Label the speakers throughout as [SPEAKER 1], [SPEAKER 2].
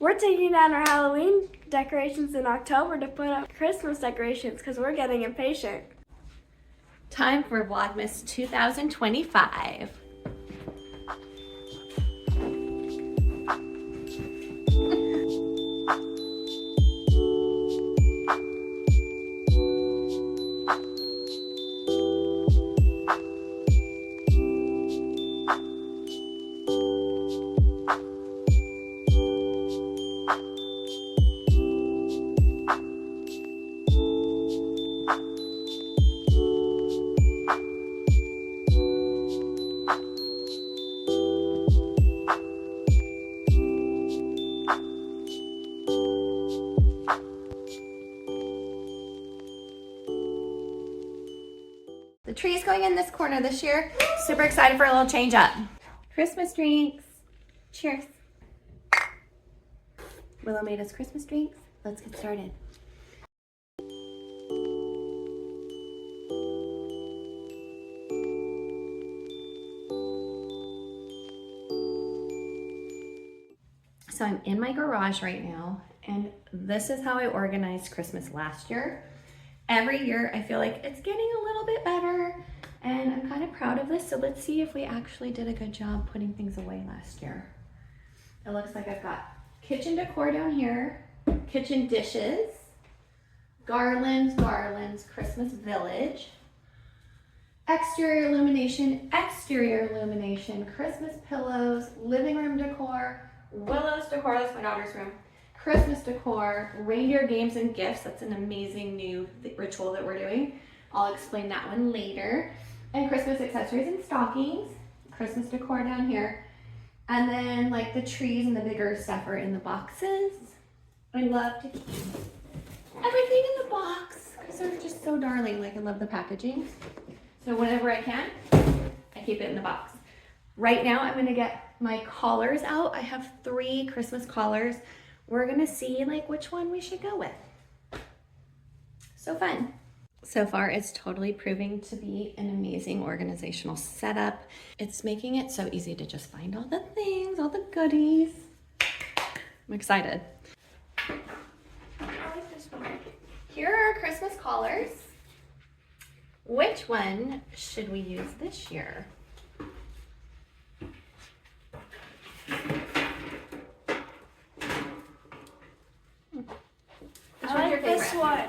[SPEAKER 1] We're taking down our Halloween decorations in October to put up Christmas decorations because we're getting impatient.
[SPEAKER 2] Time for Vlogmas 2025. The tree is going in this corner this year. Super excited for a little change up. Christmas drinks. Cheers. Willow made us Christmas drinks. Let's get started. So I'm in my garage right now, and this is how I organized Christmas last year. Every year I feel like it's getting a little bit better, and I'm kind of proud of this. So let's see if we actually did a good job putting things away last year. It looks like I've got kitchen decor down here, kitchen dishes, garlands, Christmas village, exterior illumination, Christmas pillows, living room decor, Willow's decor, that's my daughter's room, Christmas decor, reindeer games and gifts. That's an amazing new ritual that we're doing. I'll explain that one later. And Christmas accessories and stockings, Christmas decor down here. And then like the trees and the bigger stuff are in the boxes. I love to keep everything in the box because they're just so darling. Like I love the packaging. So whenever I can, I keep it in the box. Right now I'm gonna get my collars out. I have 3 Christmas collars. We're gonna see like which one we should go with. So fun. So far, it's totally proving to be an amazing organizational setup. It's making it so easy to just find all the things, all the goodies. I'm excited.
[SPEAKER 1] I like this one.
[SPEAKER 2] Here are our Christmas collars. Which one should we use this year? Which one's your
[SPEAKER 1] This
[SPEAKER 2] favorite?
[SPEAKER 1] one.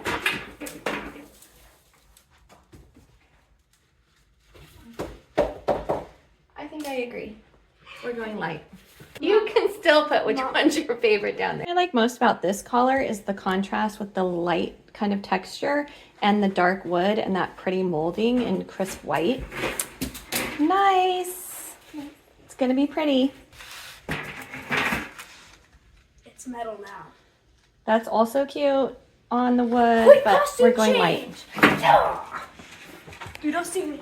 [SPEAKER 2] I think I agree. We're going light. You can still put which one's your favorite down there. What I like most about this collar is the contrast with the light kind of texture and the dark wood and that pretty molding in crisp white. Nice. It's gonna be pretty.
[SPEAKER 1] It's metal now.
[SPEAKER 2] That's also cute on the wood,
[SPEAKER 1] Quick,
[SPEAKER 2] but
[SPEAKER 1] costume
[SPEAKER 2] we're going light.
[SPEAKER 1] change. You don't see me.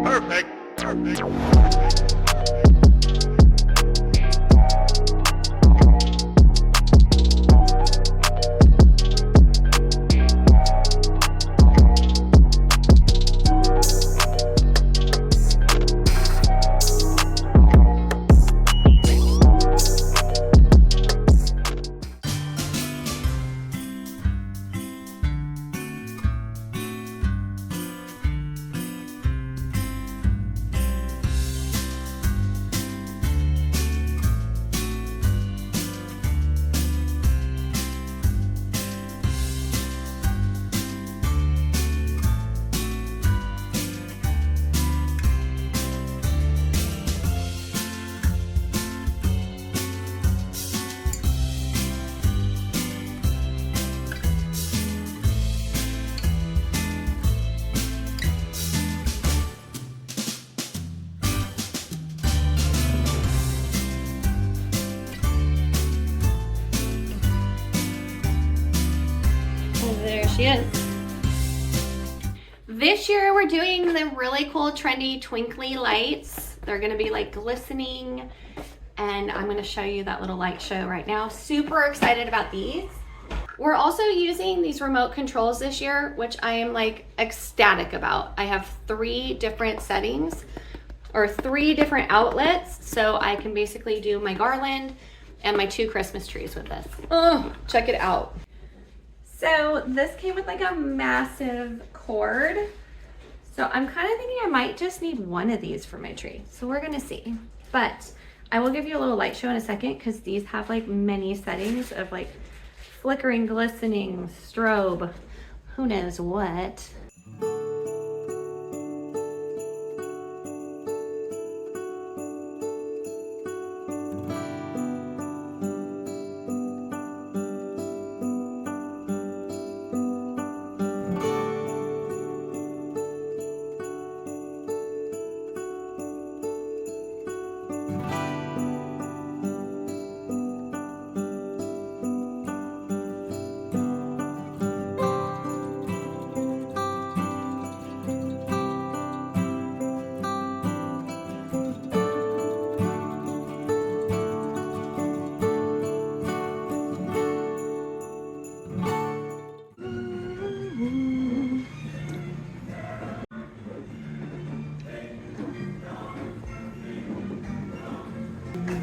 [SPEAKER 3] Perfect.
[SPEAKER 2] There she is. this year we're doing the really cool trendy twinkly lights. They're gonna be like glistening, and I'm gonna show you that little light show right now. Super excited about these. We're also using these remote controls this year, which I am like ecstatic about. I have 3 different settings or 3 different outlets, so I can basically do my garland and my 2 Christmas trees with this. Oh, check it out. So this came with like a massive cord. So I'm kind of thinking I might just need 1 of these for my tree. So we're gonna see. But I will give you a little light show in a second because these have like many settings of like flickering, glistening, strobe, who knows what.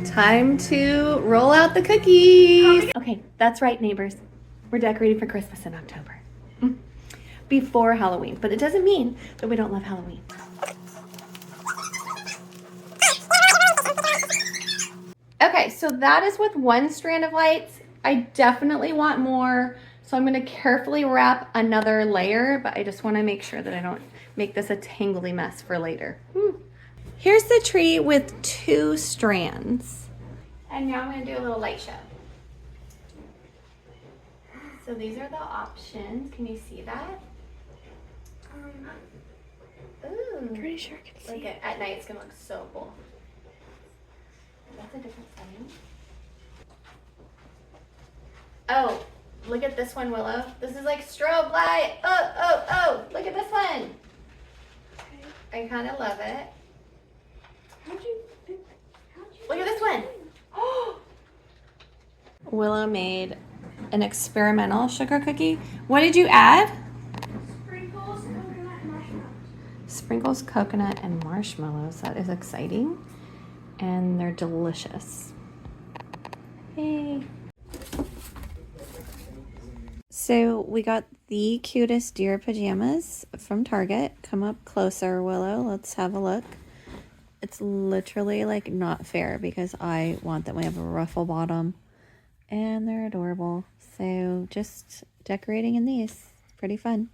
[SPEAKER 2] Time to roll out the cookies. Okay, that's right, neighbors. We're decorating for Christmas in October. Before Halloween, but it doesn't mean that we don't love Halloween. Okay, so that is with 1 strand of lights. I definitely want more, so I'm gonna carefully wrap another layer, but I just wanna make sure that I don't make this a tangly mess for later. Here's the tree with 2 strands. And now I'm gonna do a little light show. So these are the options. Can you see that? Ooh.
[SPEAKER 1] I'm pretty sure I can see
[SPEAKER 2] Look at night, it's gonna look so cool. That's a different setting. Oh, look at this one, Willow. This is like strobe light. Oh, look at this one.
[SPEAKER 1] Okay.
[SPEAKER 2] I kind of love it.
[SPEAKER 1] How'd you
[SPEAKER 2] Look at this one. Willow made an experimental sugar cookie. What did you add?
[SPEAKER 1] Sprinkles, coconut, and marshmallows.
[SPEAKER 2] Sprinkles, coconut, and marshmallows. That is exciting. And they're delicious. Hey. So we got the cutest deer pajamas from Target. Come up closer, Willow. Let's have a look. It's literally like not fair because I want them. We have a ruffle bottom and they're adorable. So just decorating in these. Pretty fun.